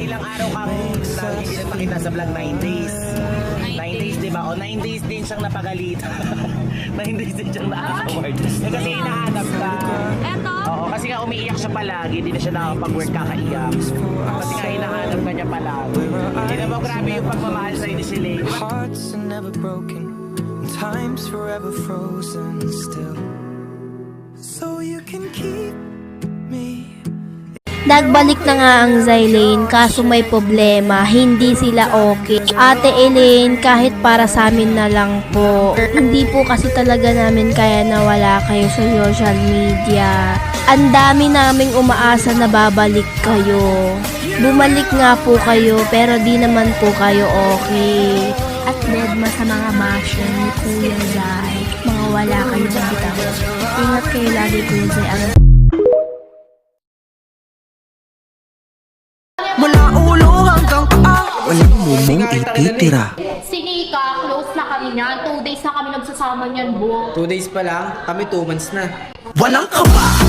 Ilang araw kang hindi nagpakita sa vlog, 9 days. 9 days, di ba? O 9 days din siyang napagalitan. 9 days din siyang na-award. Kasi hinahanap ka. Eto? Oo, kasi nga umiiyak siya palagi. Hindi na siya nakakapag-work, kakaiyak. Kasi nga hinahanap ka niya palagi. Hindi na ba grabe yung pagmamahal sa'yo ni Silene? Hearts are never broken, and time's forever frozen still. So you can keep me. Nagbalik na nga ang Zylene kaso may problema, hindi sila okay. Ate Elaine, kahit para sa amin na lang po. Hindi po kasi talaga namin kaya na wala kayo sa social media. Ang dami naming umaasa na babalik kayo. Bumalik nga po kayo pero di naman po kayo okay. At dedma sa mga basher ni Kuya Zay. Mga wala kayong bitaw. Ingat kayo lagi Kuya Zay. Mula ulo hanggang paa, walang mumong ititira. Si Nika, close na kami niyan. 2 days na kami nagsasama niyan, bo. 2 days pa lang, kami 2 months na. Walang kaba,